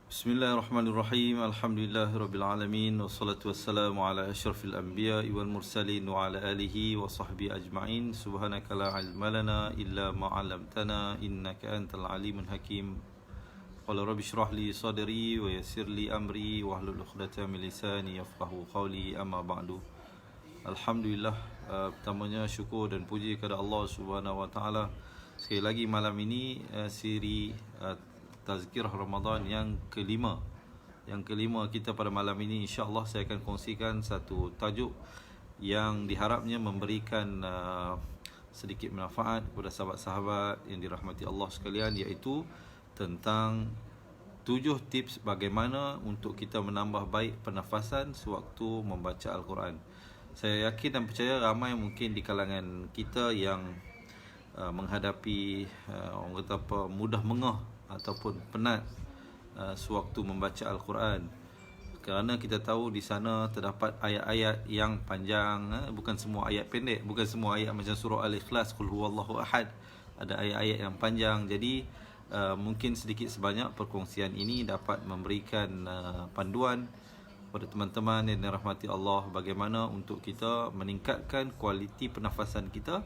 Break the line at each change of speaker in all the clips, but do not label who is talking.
Bismillahirrahmanirrahim. Alhamdulillahirabbil wassalatu wassalamu ala asyrafil anbiya'i wal mursalin wa ala alihi wa sahbihi ajma'in. Subhanaka la ilma lana illa ma 'allamtana innaka antal alimul hakim. Qala rabbi shrah li sadri wa yassir li amri wahlul 'uqdatam min lisani yafqahu qawli. Amma ba'du. Alhamdulillah, pertamanya syukur dan puji kepada Allah Subhanahu wa taala. Sekali lagi malam ini siri Tazkirah Ramadan yang kelima. Yang kelima kita pada malam ini, insya-Allah saya akan kongsikan satu tajuk yang diharapnya memberikan sedikit manfaat kepada sahabat-sahabat yang dirahmati Allah sekalian, iaitu tentang 7 tips bagaimana untuk kita menambah baik pernafasan sewaktu membaca Al-Quran. Saya yakin dan percaya ramai mungkin di kalangan kita yang menghadapi orang kata apa, mudah mengah ataupun penat sewaktu membaca Al-Quran, kerana kita tahu di sana terdapat ayat-ayat yang panjang, bukan semua ayat pendek, bukan semua ayat macam surah Al-Ikhlas, Qul huwallahu ahad, ada ayat-ayat yang panjang. Jadi mungkin sedikit sebanyak perkongsian ini dapat memberikan panduan kepada teman-teman yang dirahmati Allah bagaimana untuk kita meningkatkan kualiti pernafasan kita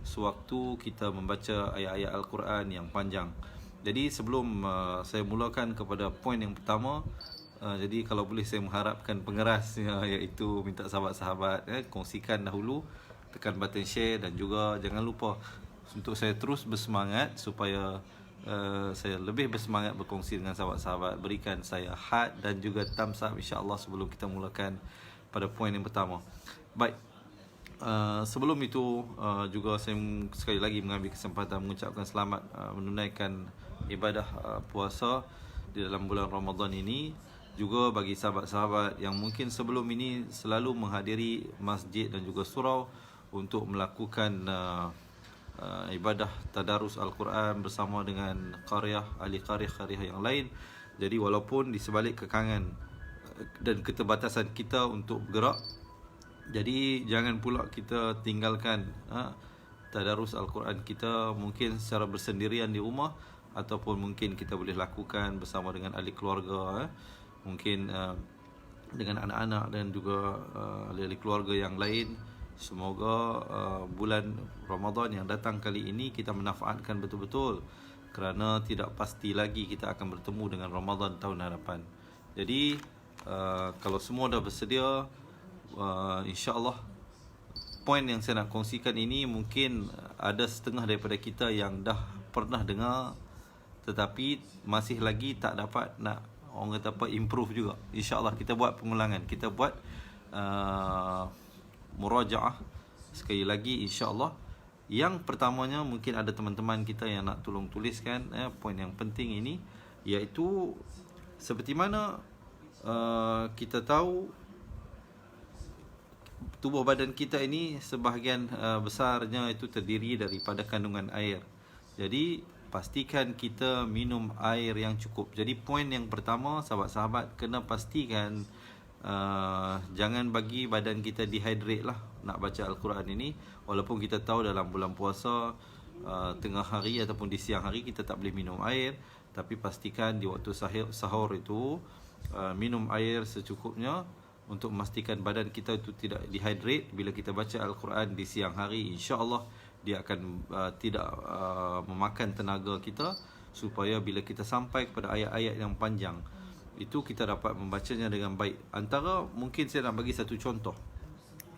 sewaktu kita membaca ayat-ayat Al-Quran yang panjang. Jadi sebelum saya mulakan kepada poin yang pertama, jadi kalau boleh saya mengharapkan pengeras, iaitu minta sahabat-sahabat kongsikan dahulu, tekan button share, dan juga jangan lupa untuk saya terus bersemangat supaya saya lebih bersemangat berkongsi dengan sahabat-sahabat, berikan saya heart dan juga thumbs up insya-Allah sebelum kita mulakan pada poin yang pertama. Baik. Sebelum itu juga saya sekali lagi mengambil kesempatan mengucapkan selamat menunaikan ibadah puasa di dalam bulan Ramadan ini. Juga bagi sahabat-sahabat yang mungkin sebelum ini selalu menghadiri masjid dan juga surau untuk melakukan ibadah tadarus Al-Quran bersama dengan ahli qaryah yang lain. Jadi walaupun di sebalik kekangan dan keterbatasan kita untuk bergerak, jadi jangan pula kita tinggalkan tadarus Al-Quran kita mungkin secara bersendirian di rumah, ataupun mungkin kita boleh lakukan bersama dengan ahli keluarga, mungkin dengan anak-anak dan juga ahli keluarga yang lain. Semoga bulan Ramadan yang datang kali ini kita manfaatkan betul-betul, kerana tidak pasti lagi kita akan bertemu dengan Ramadan tahun hadapan. Jadi kalau semua dah bersedia, insya-Allah poin yang saya nak kongsikan ini mungkin ada setengah daripada kita yang dah pernah dengar, tetapi masih lagi tak dapat nak orang kata apa, improve juga. InsyaAllah kita buat pengulangan, kita buat murajaah sekali lagi insyaAllah. Yang pertamanya, mungkin ada teman-teman kita yang nak tolong tuliskan poin yang penting ini, iaitu seperti mana kita tahu tubuh badan kita ini sebahagian besarnya itu terdiri daripada kandungan air. Jadi pastikan kita minum air yang cukup. Jadi poin yang pertama, sahabat-sahabat kena pastikan jangan bagi badan kita dehydrate lah nak baca Al-Quran ini. Walaupun kita tahu dalam bulan puasa tengah hari ataupun di siang hari kita tak boleh minum air, tapi pastikan di waktu sahur itu minum air secukupnya untuk memastikan badan kita itu tidak dehydrate. Bila kita baca Al-Quran di siang hari, insya-Allah dia akan tidak memakan tenaga kita, supaya bila kita sampai kepada ayat-ayat yang panjang itu kita dapat membacanya dengan baik. Antara mungkin saya nak bagi satu contoh,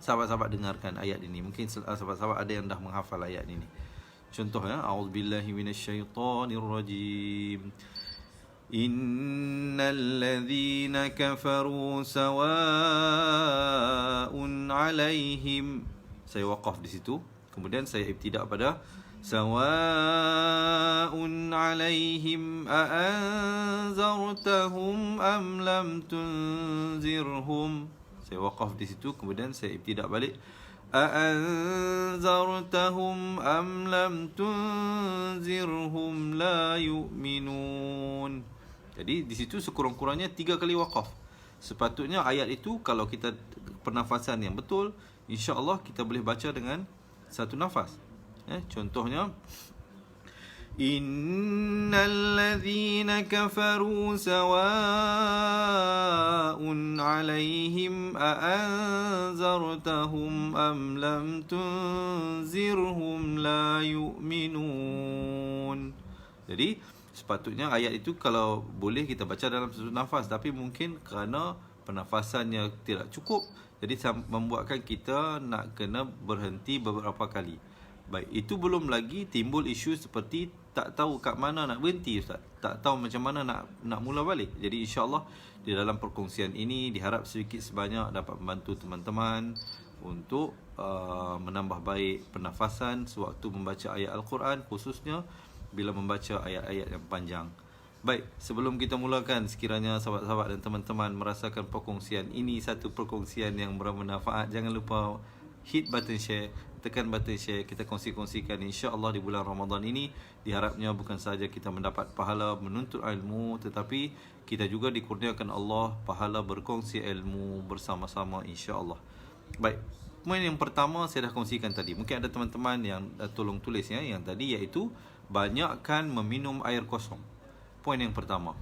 sahabat-sahabat dengarkan ayat ini. Mungkin sahabat-sahabat ada yang dah menghafal ayat ini. Contoh a'udzubillahi minasyaitonirrajim. Innal ladzina kafaru sawa'un 'alaihim. Saya waqaf di situ. Kemudian saya ibtidak pada sawa'un 'alaihim a'anzartahum am lam tunzirhum. Saya waqaf di situ, kemudian saya ibtidak balik a'anzartahum am lam tunzirhum la yu'minun. Jadi di situ sekurang-kurangnya 3 kali waqaf. Sepatutnya ayat itu kalau kita pernafasan yang betul, insya-Allah kita boleh baca dengan satu nafas. Contohnya Innal ladzina kafaru sawa'un 'alaihim a anzartahum am lam tunzirhum la yu'minun. Jadi sepatutnya ayat itu kalau boleh kita baca dalam satu nafas, tapi mungkin kerana pernafasannya tidak cukup, jadi membuatkan kita nak kena berhenti beberapa kali. Baik, itu belum lagi timbul isu seperti tak tahu kat mana nak berhenti, Ustaz. Tak tahu macam mana nak mula balik. Jadi insya-Allah di dalam perkongsian ini diharap sedikit sebanyak dapat membantu teman-teman untuk menambah baik pernafasan sewaktu membaca ayat Al-Quran, khususnya bila membaca ayat-ayat yang panjang. Baik, sebelum kita mulakan, sekiranya sahabat-sahabat dan teman-teman merasakan perkongsian ini satu perkongsian yang bermanfaat, jangan lupa hit button share, tekan button share. Kita kongsi-kongsikan insya-Allah di bulan Ramadan ini. Diharapnya bukan sahaja kita mendapat pahala menuntut ilmu, tetapi kita juga dikurniakan Allah pahala berkongsi ilmu bersama-sama insya-Allah. Baik, poin yang pertama saya dah kongsikan tadi. Mungkin ada teman-teman yang tolong tulis ya, yang tadi, iaitu banyakkan meminum air kosong. Poin yang pertama.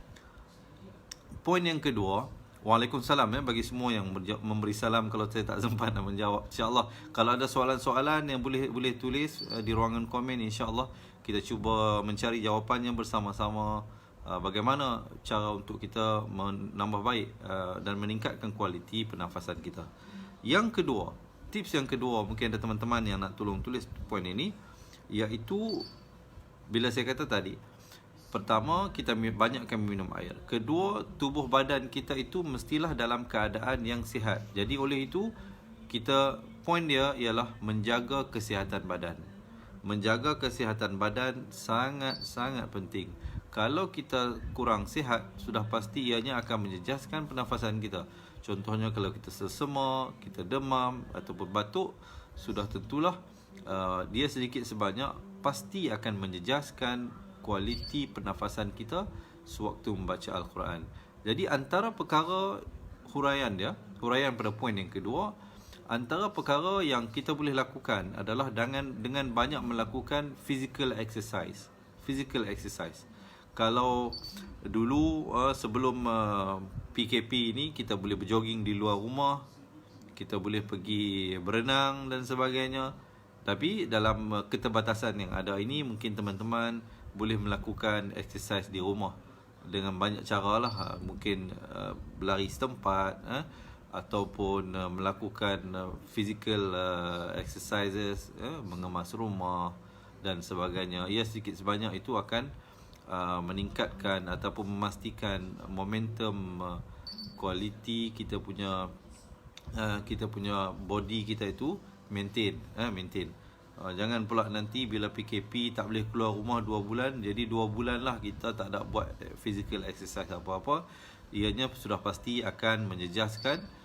Poin yang kedua, Waalaikumsalam bagi semua yang memberi salam kalau saya tak sempat nak menjawab. InsyaAllah kalau ada soalan-soalan yang boleh tulis di ruangan komen, insya-Allah kita cuba mencari jawapannya bersama-sama. Bagaimana cara untuk kita menambah baik dan meningkatkan kualiti pernafasan kita. Yang kedua, tips yang kedua, mungkin ada teman-teman yang nak tolong tulis poin ini, iaitu bila saya kata tadi, pertama, kita banyakkan minum air. Kedua, tubuh badan kita itu mestilah dalam keadaan yang sihat. Jadi oleh itu, poin dia ialah menjaga kesihatan badan. Menjaga kesihatan badan sangat-sangat penting. Kalau kita kurang sihat, sudah pasti ianya akan menjejaskan pernafasan kita. Contohnya kalau kita sesema, kita demam ataupun batuk, sudah tentulah dia sedikit sebanyak pasti akan menjejaskan kualiti pernafasan kita sewaktu membaca Al-Quran. Jadi antara perkara huraian pada poin yang kedua, antara perkara yang kita boleh lakukan adalah dengan banyak melakukan physical exercise. Kalau dulu sebelum PKP ini, kita boleh berjoging di luar rumah, kita boleh pergi berenang dan sebagainya. Tapi dalam keterbatasan yang ada ini, mungkin teman-teman boleh melakukan exercise di rumah dengan banyak cara lah. Mungkin berlari setempat, ataupun melakukan physical exercises, mengemas rumah dan sebagainya. Ya, sedikit sebanyak itu akan meningkatkan ataupun memastikan momentum kualiti kita punya body kita itu maintain. Jangan pula nanti bila PKP tak boleh keluar rumah 2 bulan, jadi 2 bulan lah kita tak ada buat physical exercise apa-apa. Ianya sudah pasti akan menjejaskan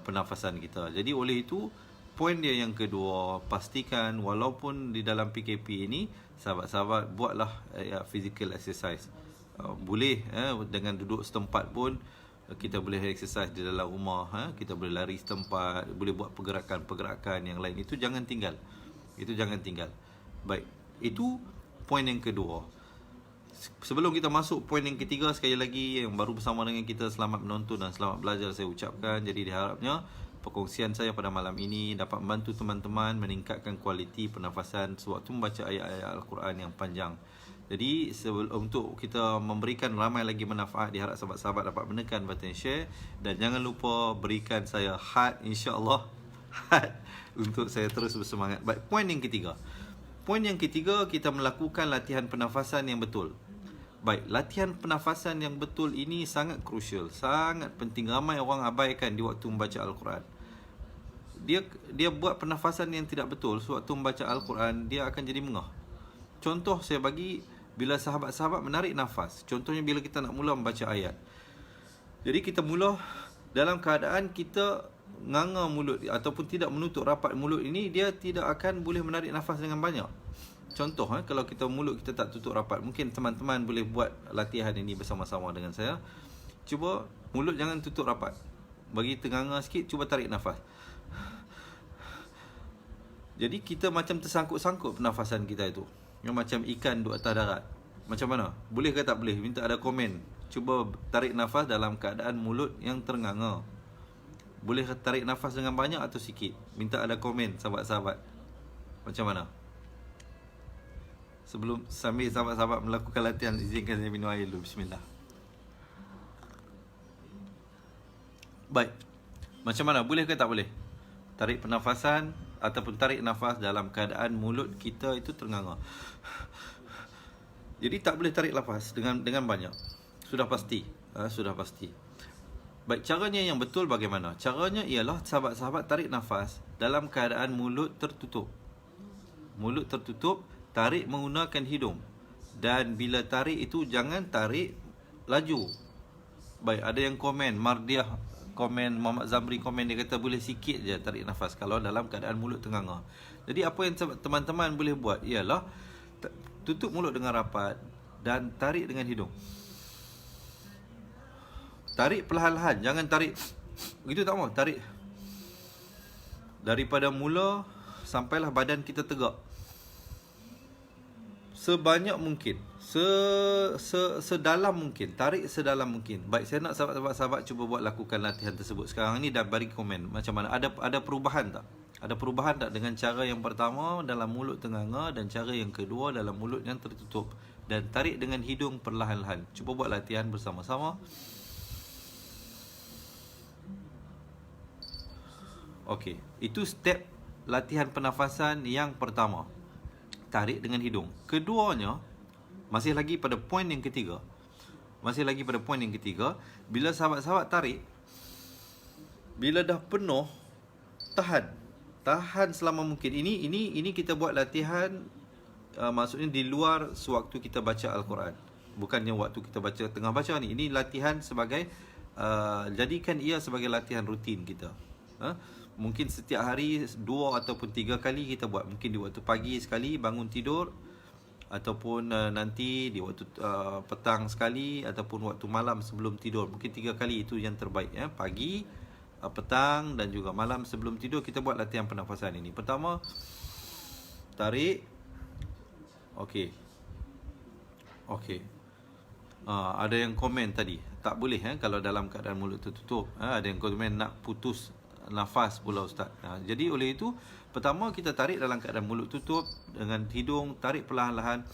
pernafasan kita. Jadi oleh itu, poin dia yang kedua, pastikan walaupun di dalam PKP ini, sahabat-sahabat buatlah physical exercise. Boleh dengan duduk setempat pun kita boleh exercise di dalam rumah. Kita boleh lari setempat, boleh buat pergerakan-pergerakan yang lain. Itu jangan tinggal. Baik, itu poin yang kedua. Sebelum kita masuk poin yang ketiga, sekali lagi yang baru bersama dengan kita, selamat menonton dan selamat belajar saya ucapkan. Jadi diharapnya perkongsian saya pada malam ini dapat membantu teman-teman meningkatkan kualiti pernafasan sewaktu membaca ayat-ayat Al-Quran yang panjang. Jadi untuk kita memberikan ramai lagi manfaat, diharap sahabat-sahabat dapat menekan button share dan jangan lupa berikan saya heart, insya-Allah heart, untuk saya terus bersemangat. Baik, poin yang ketiga. Poin yang ketiga, kita melakukan latihan pernafasan yang betul. Baik, latihan pernafasan yang betul ini sangat crucial, sangat penting. Ramai orang abaikan di waktu membaca Al-Quran. Dia buat pernafasan yang tidak betul sewaktu membaca Al-Quran, dia akan jadi mengah. Contoh saya bagi, bila sahabat-sahabat menarik nafas, contohnya bila kita nak mula membaca ayat. Jadi kita mula dalam keadaan kita nganga mulut ataupun tidak menutup rapat mulut ini, dia tidak akan boleh menarik nafas dengan banyak. Contoh, kalau kita mulut kita tak tutup rapat, mungkin teman-teman boleh buat latihan ini bersama-sama dengan saya. Cuba mulut jangan tutup rapat, bagi ternganga sikit, cuba tarik nafas. Jadi kita macam tersangkut-sangkut pernafasan kita itu. yang macam ikan duduk atas darat. Macam mana? Boleh ke tak boleh? Minta ada komen. Cuba tarik nafas dalam keadaan mulut yang ternganga. Boleh tarik nafas dengan banyak atau sikit? Minta ada komen sahabat-sahabat. Macam mana? Sambil sahabat-sahabat melakukan latihan, izinkan saya minum air dulu. Bismillah. Baik. Macam mana? Boleh ke tak boleh? Tarik pernafasan ataupun tarik nafas dalam keadaan mulut kita itu ternganga. Jadi tak boleh tarik nafas dengan banyak. Sudah pasti. Sudah pasti. Baik, caranya yang betul bagaimana? Caranya ialah sahabat-sahabat tarik nafas dalam keadaan mulut tertutup. Mulut tertutup, tarik menggunakan hidung. Dan bila tarik itu jangan tarik laju. Baik, ada yang komen, Mardiah komen, Muhammad Zamri komen, dia kata boleh sikit je tarik nafas kalau dalam keadaan mulut ternganga. Jadi apa yang teman-teman boleh buat ialah tutup mulut dengan rapat dan tarik dengan hidung. Tarik perlahan-lahan, jangan tarik begitu, tak mau. Tarik daripada mula sampailah badan kita tegak. Sebanyak mungkin, sedalam mungkin, tarik sedalam mungkin. Baik, saya nak sahabat-sahabat cuba buat lakukan latihan tersebut sekarang ni dan bagi komen macam mana. Ada perubahan tak? Ada perubahan tak dengan cara yang pertama dalam mulut ternganga dan cara yang kedua dalam mulut yang tertutup, dan tarik dengan hidung perlahan-lahan. Cuba buat latihan bersama-sama. Okey, itu step latihan pernafasan yang pertama. Tarik dengan hidung. Keduanya, masih lagi pada poin yang ketiga. Bila sahabat-sahabat tarik, bila dah penuh, tahan selama mungkin. Ini kita buat latihan, maksudnya di luar sewaktu kita baca Al-Quran. Bukannya waktu kita baca, tengah baca ni. Ini latihan sebagai, jadikan ia sebagai latihan rutin kita. Mungkin setiap hari 2 ataupun 3 kali kita buat. Mungkin di waktu pagi sekali bangun tidur, ataupun nanti di waktu petang sekali, ataupun waktu malam sebelum tidur. Mungkin 3 kali itu yang terbaik. Pagi, petang dan juga malam sebelum tidur kita buat latihan pernafasan ini. Pertama, tarik. Okey. Ada yang komen tadi tak boleh kalau dalam keadaan mulut tertutup. Ada yang komen nak putus nafas pula Ustaz. Jadi oleh itu, pertama kita tarik dalam keadaan mulut tutup dengan hidung, tarik perlahan-lahan.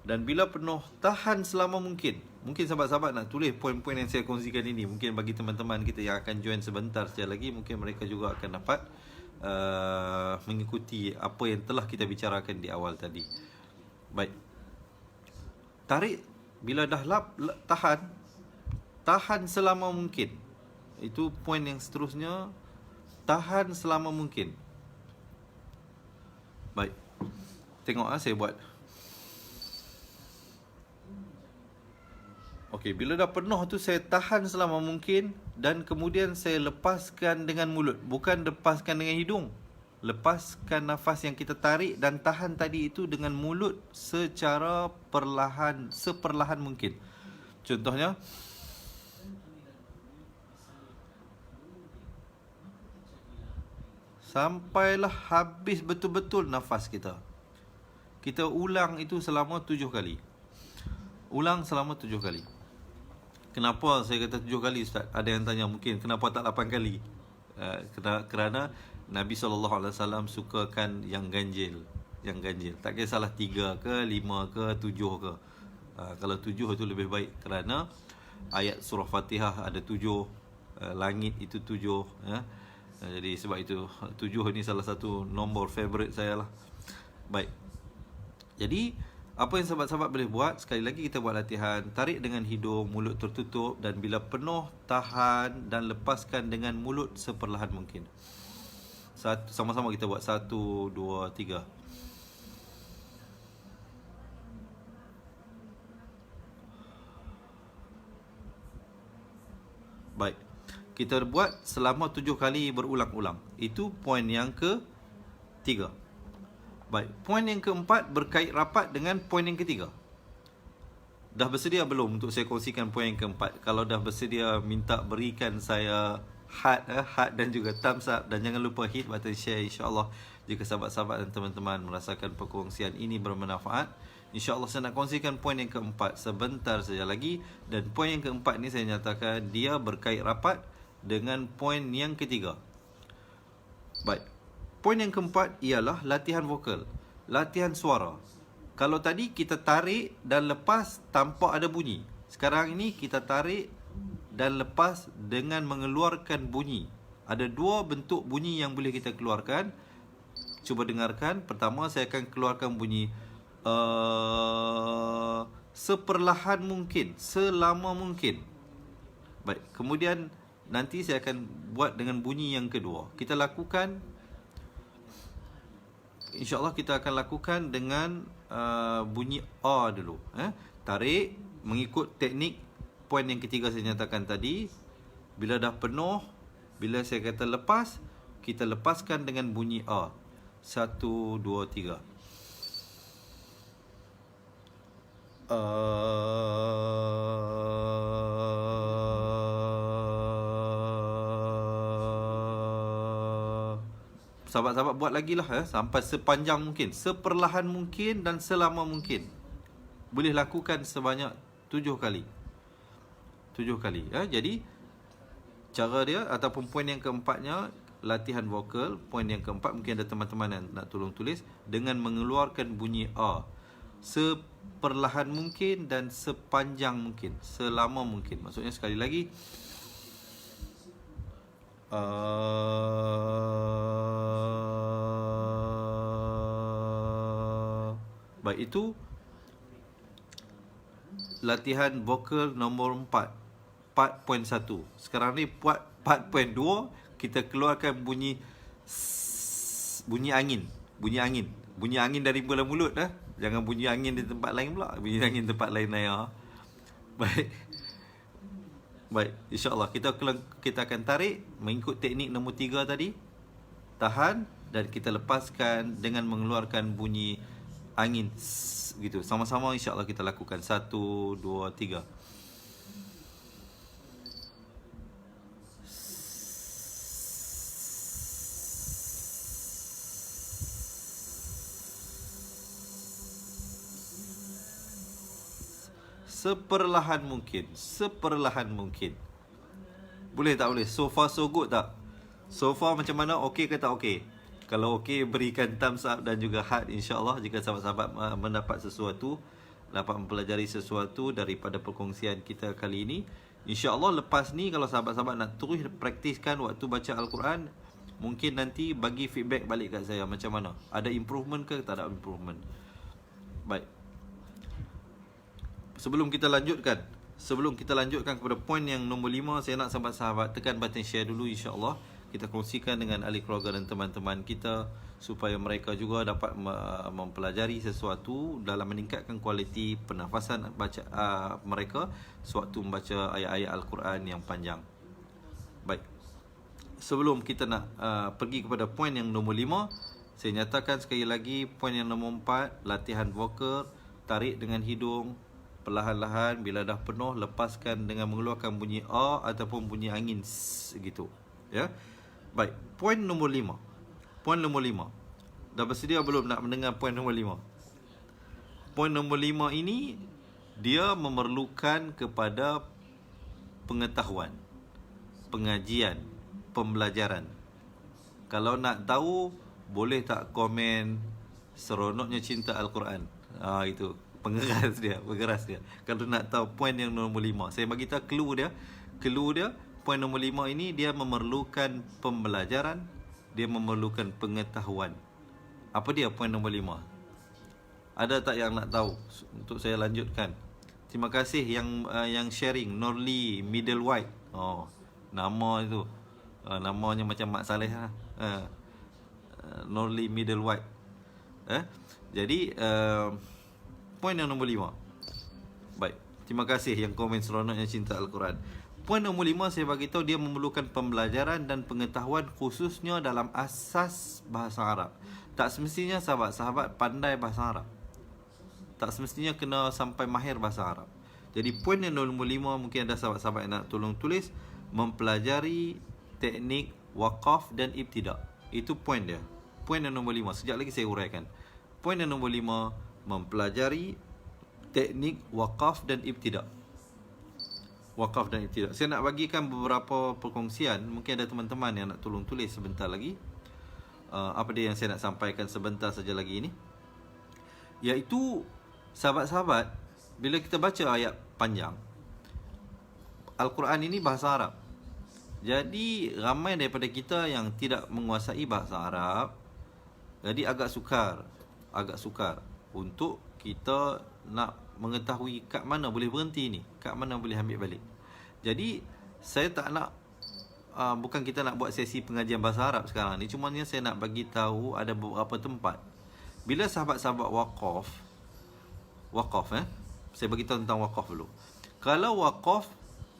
Dan bila penuh, tahan selama mungkin. Mungkin sahabat-sahabat nak tulis poin-poin yang saya kongsikan ini. Mungkin bagi teman-teman kita yang akan join sebentar saja lagi, mungkin mereka juga akan dapat mengikuti apa yang telah kita bicarakan di awal tadi. Baik. Tarik, bila dah tahan selama mungkin. Itu poin yang seterusnya. Tahan selama mungkin. Baik. Tengok saya buat. Okey, bila dah penuh tu saya tahan selama mungkin dan kemudian saya lepaskan dengan mulut, bukan lepaskan dengan hidung. Lepaskan nafas yang kita tarik dan tahan tadi itu dengan mulut secara seperlahan mungkin. Contohnya, sampailah habis betul-betul nafas kita. Kita ulang itu selama 7 kali. Ulang selama 7 kali. Kenapa saya kata 7 kali Ustaz? Ada yang tanya mungkin kenapa tak 8 kali? Kerana Nabi SAW sukakan yang ganjil. Tak kisahlah 3 ke, 5 ke, 7 ke. Kalau 7 itu lebih baik kerana ayat surah Fatihah ada 7, langit itu 7, jadi sebab itu 7 ni salah satu nombor favorite saya lah. Baik. Jadi apa yang sahabat-sahabat boleh buat, sekali lagi kita buat latihan. Tarik dengan hidung, mulut tertutup, dan bila penuh, tahan dan lepaskan dengan mulut seperlahan mungkin. Sama-sama kita buat. 1, 2, 3. Baik. Kita buat selama 7 kali berulang-ulang. Itu poin yang ke-3. Baik, poin yang ke-4 berkait rapat dengan poin yang ke-3. Dah bersedia belum untuk saya kongsikan poin yang ke-4? Kalau dah bersedia, minta berikan saya heart dan juga thumbs up. Dan jangan lupa hit button share, insyaAllah. Jika sahabat-sahabat dan teman-teman merasakan perkongsian ini bermanfaat, InsyaAllah saya nak kongsikan poin yang keempat sebentar saja lagi. Dan poin yang keempat ni saya nyatakan dia berkait rapat dengan poin yang ketiga. Baik. Poin yang keempat ialah latihan vokal, latihan suara. Kalau tadi kita tarik dan lepas tanpa ada bunyi. Sekarang ini kita tarik dan lepas dengan mengeluarkan bunyi. Ada dua bentuk bunyi yang boleh kita keluarkan. Cuba dengarkan. Pertama saya akan keluarkan bunyi seperlahan mungkin, selama mungkin. Baik, kemudian nanti saya akan buat dengan bunyi yang kedua. Kita lakukan, InsyaAllah kita akan lakukan dengan bunyi A dulu. Tarik, mengikut teknik poin yang ketiga saya nyatakan tadi. Bila dah penuh, bila saya kata lepas, kita lepaskan dengan bunyi A. 1, 2, 3. Sahabat-sahabat buat lagi lah sampai sepanjang mungkin, seperlahan mungkin dan selama mungkin. Boleh lakukan sebanyak 7 kali. 7 kali. Jadi cara dia ataupun poin yang keempatnya, latihan vokal. Poin yang keempat, mungkin ada teman-teman yang nak tolong tulis, dengan mengeluarkan bunyi A seperlahan mungkin dan sepanjang mungkin, selama mungkin. Maksudnya sekali lagi, baik, itu latihan vokal nombor 4, 4.1. Sekarang ni 4.2, kita keluarkan bunyi angin. Bunyi angin dari bola mulut dah. Jangan bunyi angin di tempat lain pula. Bunyi angin tempat lain ya. Baik, insya-Allah kita akan tarik mengikut teknik nombor 3 tadi. Tahan dan kita lepaskan dengan mengeluarkan bunyi angin gitu. Sama-sama insya-Allah kita lakukan. 1, 2, 3. Seperlahan mungkin. Boleh tak boleh? So far so good tak? So far macam mana? Okey ke tak okey? Kalau okey, berikan thumbs up dan juga heart, insya-Allah. Jika sahabat-sahabat mendapat sesuatu, dapat mempelajari sesuatu daripada perkongsian kita kali ini, insya-Allah lepas ni kalau sahabat-sahabat nak terus praktiskan waktu baca Al-Quran, mungkin nanti bagi feedback balik kat saya macam mana. Ada improvement ke tak ada improvement? Baik. Sebelum kita lanjutkan kepada poin yang nombor 5, saya nak sahabat-sahabat tekan button share dulu, insya-Allah. Kita kongsikan dengan ahli keluarga dan teman-teman kita supaya mereka juga dapat mempelajari sesuatu dalam meningkatkan kualiti pernafasan baca mereka sewaktu membaca ayat-ayat Al-Quran yang panjang. Baik. Sebelum kita nak pergi kepada poin yang nombor 5, saya nyatakan sekali lagi poin yang nombor 4, latihan vokal, tarik dengan hidung perlahan-lahan. Bila dah penuh, lepaskan dengan mengeluarkan bunyi A ataupun bunyi angin gitu. Ya. Baik, poin nombor 5. Dah bersedia belum nak mendengar poin nombor 5? Poin nombor 5 ini dia memerlukan kepada pengetahuan, pengajian, pembelajaran. Kalau nak tahu, boleh tak komen seronoknya cinta Al-Quran. Itu pengeras dia. Kalau nak tahu poin yang nombor 5, saya bagi tahu clue dia. Poin nombor 5 ini dia memerlukan pembelajaran, dia memerlukan pengetahuan. Apa dia poin nombor 5? Ada tak yang nak tahu untuk saya lanjutkan? Terima kasih yang sharing, Norli Middle White. Nama itu namanya macam Mak Saleh lah. Norli Middle White. Jadi poin yang nombor 5. Baik, terima kasih yang komen seronoknya cinta Al-Quran. Poin nombor 5 saya bagi tahu dia memerlukan pembelajaran dan pengetahuan khususnya dalam asas bahasa Arab. Tak semestinya sahabat-sahabat pandai bahasa Arab. Tak semestinya kena sampai mahir bahasa Arab. Jadi poin yang nombor 5, mungkin ada sahabat-sahabat yang nak tolong tulis, mempelajari teknik waqaf dan ibtida'. Itu poin dia. Poin yang nombor 5, sekejap lagi saya uraikan. Poin yang nombor 5, mempelajari teknik wakaf dan ibtidak. Wakaf dan ibtidak. Saya nak bagikan beberapa perkongsian. Mungkin ada teman-teman yang nak tolong tulis sebentar lagi. Apa dia yang saya nak sampaikan sebentar saja lagi ini? Iaitu, sahabat-sahabat, bila kita baca ayat panjang, Al-Quran ini bahasa Arab. Jadi ramai daripada kita yang tidak menguasai bahasa Arab. Jadi agak sukar untuk kita nak mengetahui kat mana boleh berhenti ni, kat mana boleh ambil balik. Jadi saya tak nak bukan kita nak buat sesi pengajian bahasa Arab sekarang ni, cuma saya nak bagi tahu ada beberapa tempat bila sahabat-sahabat wakaf saya bagi tahu tentang wakaf dulu. Kalau wakaf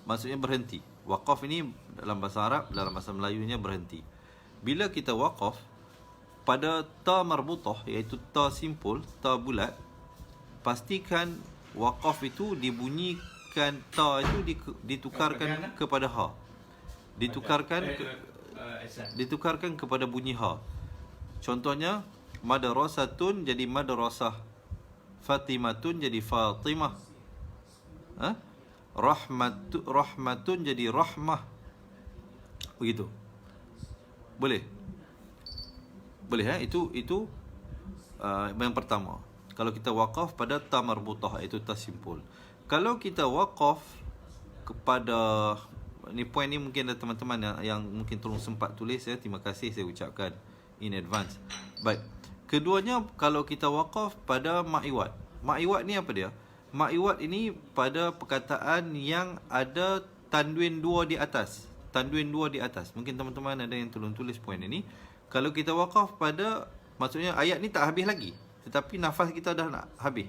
maksudnya berhenti. Wakaf ini dalam bahasa Arab, dalam bahasa Melayunya berhenti. Bila kita wakaf pada ta marbutah, iaitu ta simpul, ta bulat, pastikan wakaf itu dibunyikan, ta itu ditukarkan kepada ha. Ditukarkan kepada bunyi ha. Contohnya, madrasatun jadi madrasah, Fatimatun jadi Fatimah, rahmatun jadi rahmah. Begitu. Boleh? Boleh itu yang pertama. Kalau kita wakaf pada ta marbutah, iaitu ta simpul. Kalau kita wakaf kepada, ni poin ni mungkin ada teman-teman yang mungkin tolong sempat tulis, terima kasih saya ucapkan in advance. Baik. Keduanya, kalau kita wakaf pada ma'iwat. Ma'iwat ni apa dia? Ma'iwat ini pada perkataan yang ada tanwin 2 di atas. Tanwin 2 di atas. Mungkin teman-teman ada yang tolong tulis poin ini. Kalau kita wakaf pada, maksudnya ayat ni tak habis lagi, tetapi nafas kita dah nak habis.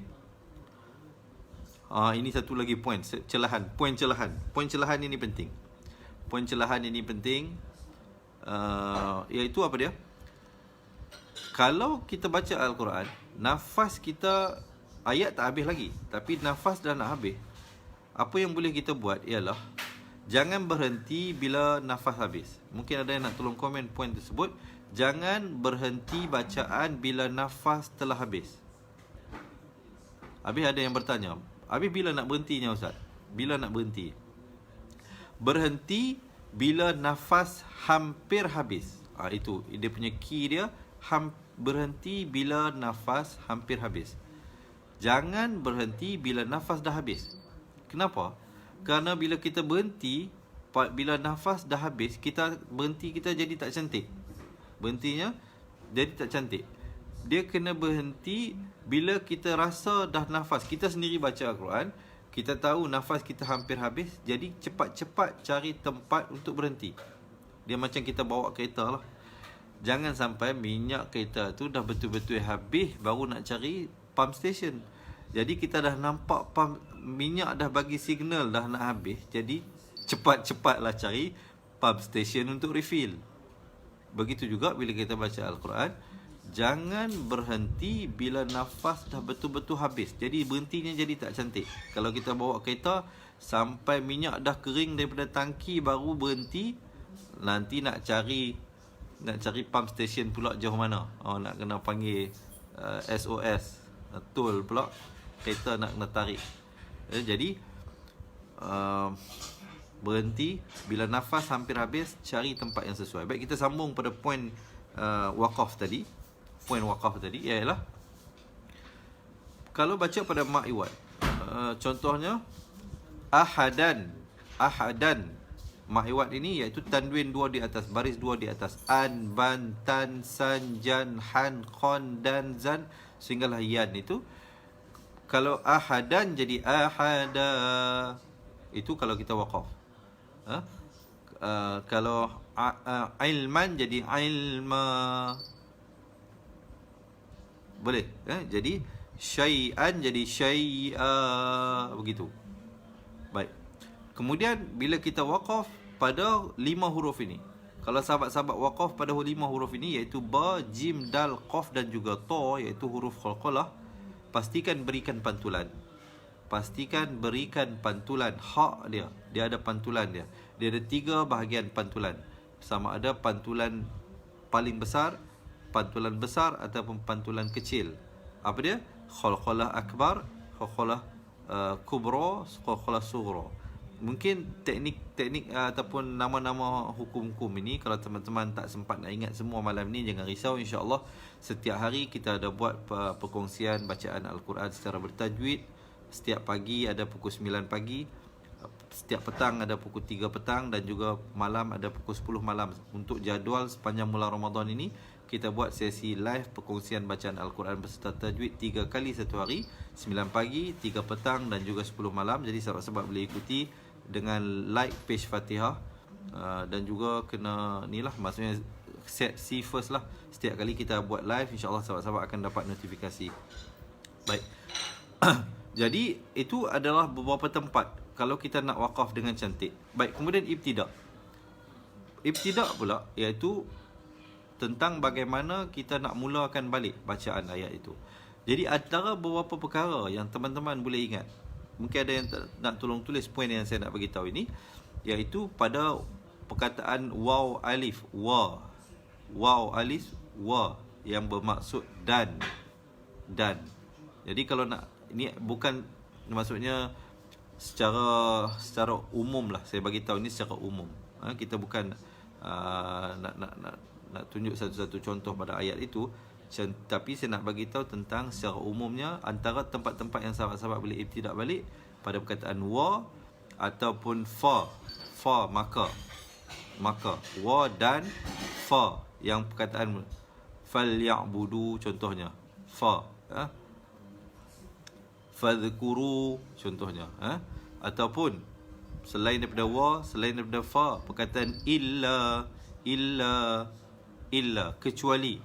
Ini satu lagi poin, celahan. Poin celahan ini penting. Poin celahan ini penting. Iaitu apa dia? Kalau kita baca Al-Quran, nafas kita, ayat tak habis lagi, tapi nafas dah nak habis. Apa yang boleh kita buat ialah, jangan berhenti bila nafas habis. Mungkin ada yang nak tolong komen poin tersebut. Jangan berhenti bacaan bila nafas telah habis. Habis ada yang bertanya, habis bila nak berhentinya Ustaz? Bila nak berhenti? Berhenti bila nafas hampir habis. Itu dia punya key dia. Berhenti bila nafas hampir habis. Jangan berhenti bila nafas dah habis. Kenapa? Kerana bila kita berhenti, bila nafas dah habis, kita berhenti, kita jadi tak cantik. Berhentinya jadi tak cantik. Dia kena berhenti bila kita rasa dah nafas. Kita sendiri baca Al-Quran, kita tahu nafas kita hampir habis, jadi cepat-cepat cari tempat untuk berhenti. Dia macam kita bawa kereta lah. Jangan sampai minyak kereta tu dah betul-betul habis baru nak cari pump station. Jadi kita dah nampak minyak dah bagi signal dah nak habis, jadi cepat-cepatlah cari pump station untuk refill. Begitu juga bila kita baca Al-Quran, jangan berhenti bila nafas dah betul-betul habis. Jadi berhentinya jadi tak cantik. Kalau kita bawa kereta sampai minyak dah kering daripada tangki baru berhenti, nanti nak cari pump station pula jauh mana. Nak kena panggil SOS, tol pula, kereta nak kena tarik. Jadi berhenti bila nafas hampir habis, cari tempat yang sesuai. Baik, kita sambung pada poin wakaf tadi. Poin wakaf tadi ialah kalau baca pada ma'iwat, contohnya ahadan. Ma'iwat ini iaitu tanwin 2 di atas, baris 2 di atas. An, ban, tan, san, jan, han, khon, dan, zan, sehinggalah yan itu. Kalau ahadan jadi ahada. Itu kalau kita wakaf. Kalau ilman jadi ilma. Boleh. Jadi syai'an jadi syai'a. Begitu. Baik. Kemudian bila kita wakaf pada 5 huruf ini. Kalau sahabat-sahabat wakaf pada 5 huruf ini, iaitu ba, jim, dal, qaf dan juga ta, iaitu huruf qalqalah, pastikan berikan pantulan. Pastikan berikan pantulan hak dia. Dia ada pantulan dia. Dia ada 3 bahagian pantulan. Sama ada pantulan paling besar, pantulan besar ataupun pantulan kecil. Apa dia? Qalqalah akbar, qalqalah kubra, qalqalah sughra. Mungkin teknik ataupun nama-nama hukum-hukum ini, kalau teman-teman tak sempat nak ingat semua malam ni, jangan risau, insya-Allah setiap hari kita ada buat perkongsian bacaan Al-Quran secara bertajwid. Setiap pagi ada pukul 9 pagi, setiap petang ada pukul 3 petang, dan juga malam ada pukul 10 malam. Untuk jadual sepanjang bulan Ramadan ini, kita buat sesi live perkongsian bacaan Al-Quran beserta tajwid 3 kali satu hari, 9 pagi, 3 petang dan juga 10 malam. Jadi sahabat-sahabat boleh ikuti dengan like page Fatihah, dan juga kena ni lah, maksudnya see first lah. Setiap kali kita buat live, insya-Allah sahabat-sahabat akan dapat notifikasi. Baik. Jadi itu adalah beberapa tempat kalau kita nak wakaf dengan cantik. Baik, kemudian ibtidak. Ibtidak pula iaitu tentang bagaimana kita nak mulakan balik bacaan ayat itu. Jadi antara beberapa perkara yang teman-teman boleh ingat, mungkin ada yang nak tolong tulis poin yang saya nak bagi tahu ini, iaitu pada perkataan waw alif wa. Waw alif wa yang bermaksud dan. Jadi kalau nak, ini bukan maksudnya secara umum lah, saya bagi tahu ini secara umum. Kita bukan nak tunjuk satu-satu contoh pada ayat itu, tapi saya nak bagi tahu tentang secara umumnya antara tempat-tempat yang sahabat-sahabat boleh ibtidak balik pada perkataan wa ataupun fa. Maka wa dan fa, yang perkataan falyabudu contohnya, fa, fadhkuru contohnya, ataupun selain daripada wa, selain daripada fa, perkataan illa kecuali.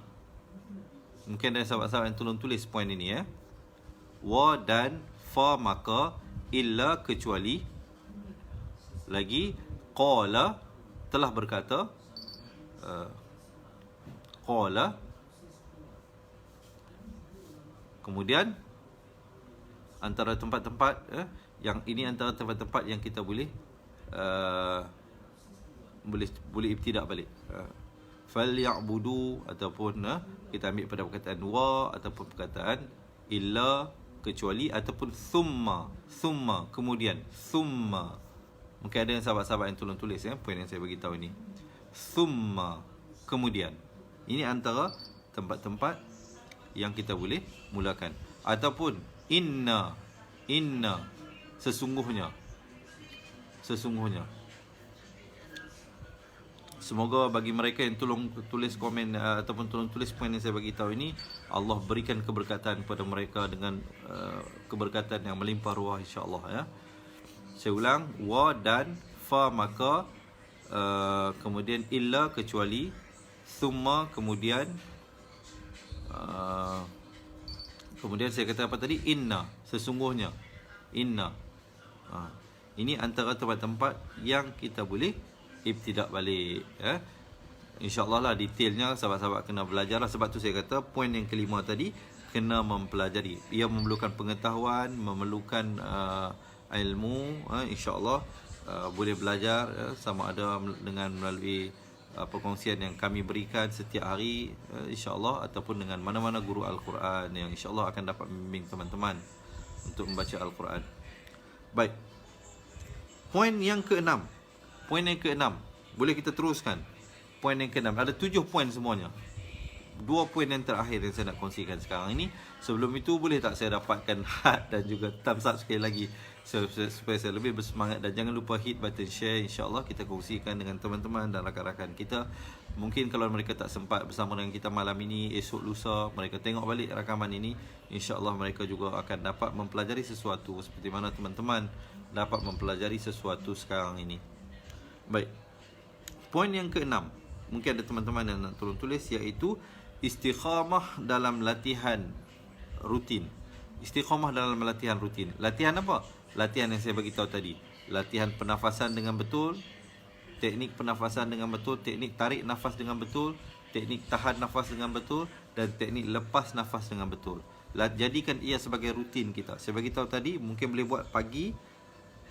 Mungkin ada sahabat-sahabat yang tolong tulis poin ini, wa dan fa maka, illa kecuali, lagi qala telah berkata, qala, kemudian antara tempat-tempat yang ini, antara tempat-tempat yang kita boleh ibtidak balik. Falyabudu ataupun kita ambil pada perkataan wa ataupun perkataan illa kecuali, ataupun thumma kemudian, thumma. Mungkin ada yang sahabat-sahabat yang tolong tulis poin yang saya bagi tahu ini. Thumma kemudian. Ini antara tempat-tempat yang kita boleh mulakan. Ataupun inna sesungguhnya. Semoga bagi mereka yang tolong tulis komen ataupun tolong tulis poin yang saya bagi tahu ini, Allah berikan keberkatan kepada mereka dengan keberkatan yang melimpah ruah, insya-Allah, Saya ulang, wa dan fa maka, kemudian illa kecuali, thumma kemudian saya kata apa tadi? Inna, sesungguhnya. Inna. Ini antara tempat-tempat yang kita boleh ibtidak balik, InsyaAllah lah detailnya sahabat-sahabat kena belajar lah. Sebab tu saya kata poin yang kelima tadi kena mempelajari. Ia memerlukan pengetahuan, memerlukan ilmu, InsyaAllah boleh belajar, sama ada dengan melalui perkongsian yang kami berikan setiap hari, InsyaAllah, ataupun dengan mana-mana guru Al-Quran yang InsyaAllah akan dapat membimbing teman-teman untuk membaca Al-Quran. Baik, poin yang keenam. Boleh kita teruskan. Poin yang keenam, ada 7 poin semuanya. 2 poin yang terakhir yang saya nak kongsikan sekarang ini. Sebelum itu, boleh tak saya dapatkan heart dan juga thumbs up sekali lagi supaya saya lebih bersemangat. Dan jangan lupa hit button share, insyaAllah kita kongsikan dengan teman-teman dan rakan-rakan kita. Mungkin kalau mereka tak sempat bersama dengan kita malam ini, esok lusa mereka tengok balik rakaman ini, insyaAllah mereka juga akan dapat mempelajari sesuatu seperti mana teman-teman dapat mempelajari sesuatu sekarang ini. Baik, poin yang keenam, mungkin ada teman-teman yang nak tolong tulis, iaitu istiqamah dalam latihan rutin. Istiqamah dalam latihan rutin. Latihan apa? Latihan yang saya bagi tahu tadi. Latihan pernafasan dengan betul, teknik pernafasan dengan betul, teknik tarik nafas dengan betul, teknik tahan nafas dengan betul, dan teknik lepas nafas dengan betul. Jadikan ia sebagai rutin kita. Saya bagi tahu tadi, mungkin boleh buat pagi,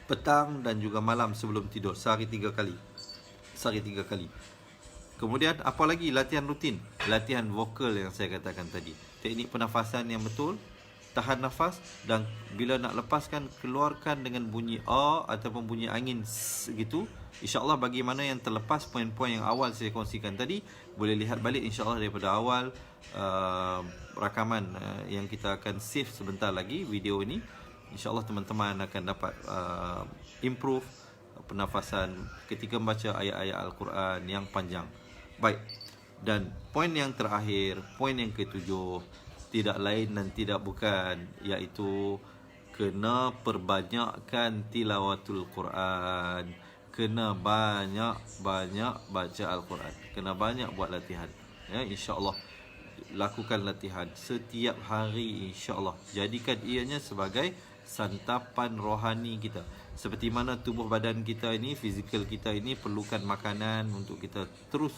petang dan juga malam sebelum tidur. Sehari 3 kali. Kemudian apa lagi latihan rutin? Latihan vokal yang saya katakan tadi. Teknik pernafasan yang betul, tahan nafas, dan bila nak lepaskan keluarkan dengan bunyi A ataupun bunyi angin gitu. InsyaAllah bagi mana yang terlepas poin-poin yang awal saya kongsikan tadi, boleh lihat balik insyaAllah daripada awal rakaman yang kita akan save sebentar lagi video ini. InsyaAllah teman-teman akan dapat improve pernafasan ketika membaca ayat-ayat Al-Quran yang panjang. Baik, dan poin yang terakhir, poin yang ketujuh, tidak lain dan tidak bukan, iaitu kena perbanyakkan tilawatul Quran. Kena banyak-banyak baca Al-Quran. Kena banyak buat latihan. Ya, insya-Allah lakukan latihan setiap hari insya-Allah. Jadikan ianya sebagai santapan rohani kita. Seperti mana tubuh badan kita ini, fizikal kita ini perlukan makanan untuk kita terus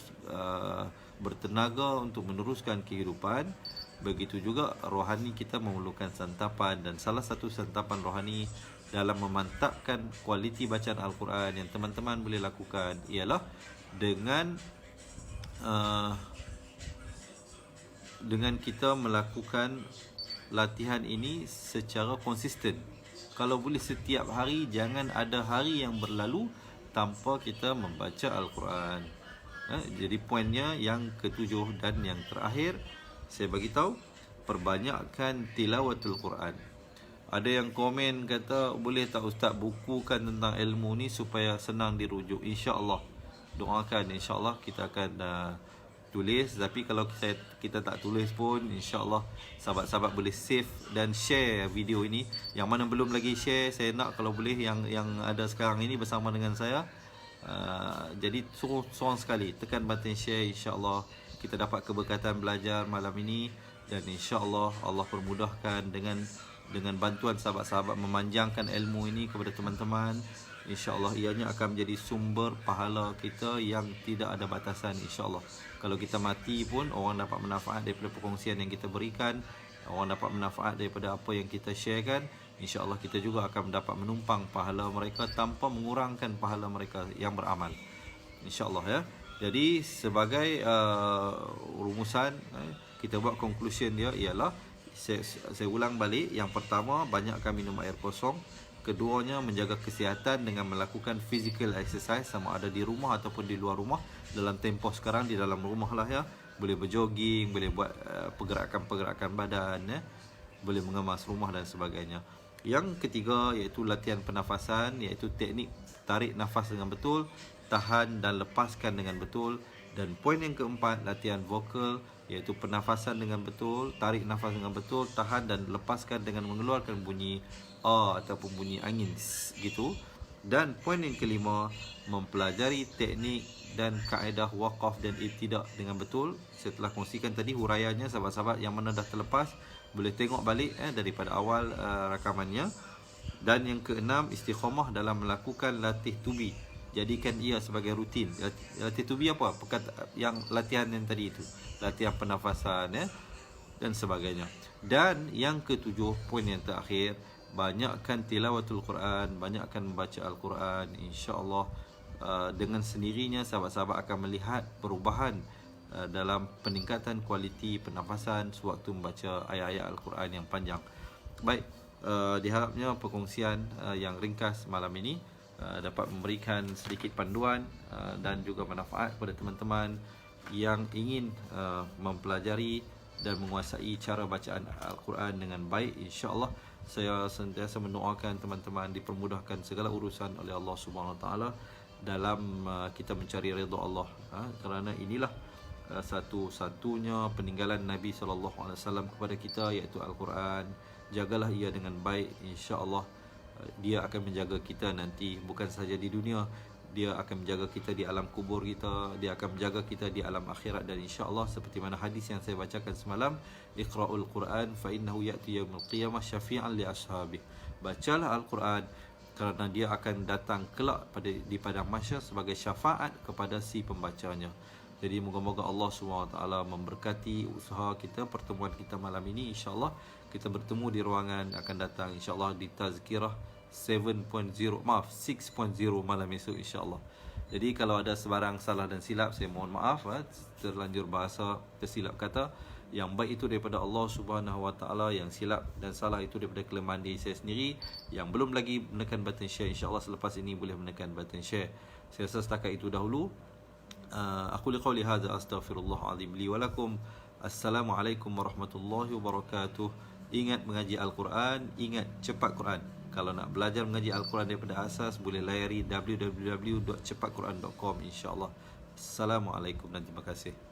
bertenaga untuk meneruskan kehidupan. Begitu juga rohani kita memerlukan santapan, dan salah satu santapan rohani dalam memantapkan kualiti bacaan Al-Quran yang teman-teman boleh lakukan ialah dengan kita melakukan latihan ini secara konsisten. Kalau boleh setiap hari, jangan ada hari yang berlalu tanpa kita membaca Al-Quran. Jadi poinnya yang ketujuh dan yang terakhir saya bagi tahu, perbanyakkan tilawatul Quran. Ada yang komen kata, boleh tak Ustaz bukukan tentang ilmu ni supaya senang dirujuk. InsyaAllah, doakan insyaAllah kita akan tulis. Tapi kalau kita tak tulis pun, insyaAllah sahabat-sahabat boleh save dan share video ini. Yang mana belum lagi share, saya nak kalau boleh yang ada sekarang ini bersama dengan saya, jadi sorang sekali tekan button share. InsyaAllah kita dapat keberkatan belajar malam ini, dan insyaAllah Allah permudahkan dengan bantuan sahabat-sahabat memanjangkan ilmu ini kepada teman-teman. InsyaAllah ianya akan menjadi sumber pahala kita yang tidak ada batasan. InsyaAllah kalau kita mati pun orang dapat manfaat daripada perkongsian yang kita berikan, orang dapat manfaat daripada apa yang kita sharekan. InsyaAllah kita juga akan dapat menumpang pahala mereka tanpa mengurangkan pahala mereka yang beramal. InsyaAllah ya. Jadi sebagai rumusan, kita buat conclusion dia ialah, saya ulang balik. Yang pertama, banyakkan minum air kosong. Keduanya, menjaga kesihatan dengan melakukan physical exercise, sama ada di rumah ataupun di luar rumah. Dalam tempoh sekarang di dalam rumah lah ya, boleh berjogging, boleh buat pergerakan-pergerakan badan ya, boleh mengemas rumah dan sebagainya. Yang ketiga iaitu latihan pernafasan, iaitu teknik tarik nafas dengan betul, tahan dan lepaskan dengan betul. Dan poin yang keempat, latihan vokal, iaitu pernafasan dengan betul, tarik nafas dengan betul, tahan dan lepaskan dengan mengeluarkan bunyi A ataupun bunyi angin gitu. Dan poin yang kelima, mempelajari teknik dan kaedah waqaf dan ibtidak dengan betul. Saya telah kongsikan tadi huraiannya, sahabat-sahabat yang mana dah terlepas boleh tengok balik daripada awal rakamannya. Dan yang keenam, istiqamah dalam melakukan latih tubi. Jadikan ia sebagai rutin. Latih tubi apa? Yang latihan yang tadi itu, latihan pernafasan ya, dan sebagainya. Dan yang ketujuh, poin yang terakhir, banyakkan tilawatul Quran, banyakkan membaca Al-Quran. InsyaAllah dengan sendirinya sahabat-sahabat akan melihat perubahan dalam peningkatan kualiti pernafasan sewaktu membaca ayat-ayat Al-Quran yang panjang. Baik, diharapnya perkongsian yang ringkas malam ini dapat memberikan sedikit panduan dan juga manfaat kepada teman-teman yang ingin mempelajari dan menguasai cara bacaan Al-Quran dengan baik. InsyaAllah saya sentiasa mendoakan teman-teman dipermudahkan segala urusan oleh Allah Subhanahu Wa Taala dalam kita mencari redha Allah, kerana inilah satu-satunya peninggalan Nabi SAW kepada kita, iaitu Al-Quran. Jagalah ia dengan baik, insya-Allah dia akan menjaga kita nanti, bukan sahaja di dunia, dia akan menjaga kita di alam kubur kita, dia akan menjaga kita di alam akhirat. Dan insya-Allah seperti mana hadis yang saya bacakan semalam, Iqra'ul Quran fa innahu ya'ti yaumil qiyamah syafi'an li ashabihi. Bacalah Al-Quran kerana dia akan datang kelak di padang mahsyar sebagai syafaat kepada si pembacanya. Jadi moga-moga Allah SWT memberkati usaha kita, pertemuan kita malam ini. InsyaAllah kita bertemu di ruangan akan datang, InsyaAllah di Tazkirah 6.0 malam esok, InsyaAllah. Jadi kalau ada sebarang salah dan silap, saya mohon maaf, terlanjur bahasa, tersilap kata. Yang baik itu daripada Allah Subhanahu Wa Taala, yang silap dan salah itu daripada kelemahan diri saya sendiri. Yang belum lagi menekan button share, insya-Allah selepas ini boleh menekan button share. Saya rasa setakat itu dahulu. Aku liqauli hadza astaghfirullah azim li wa lakum. Assalamualaikum warahmatullahi wabarakatuh. Ingat mengaji Al-Quran, ingat cepat Quran. Kalau nak belajar mengaji Al-Quran daripada asas, boleh layari www.cepatquran.com, insya-Allah. Assalamualaikum dan terima kasih.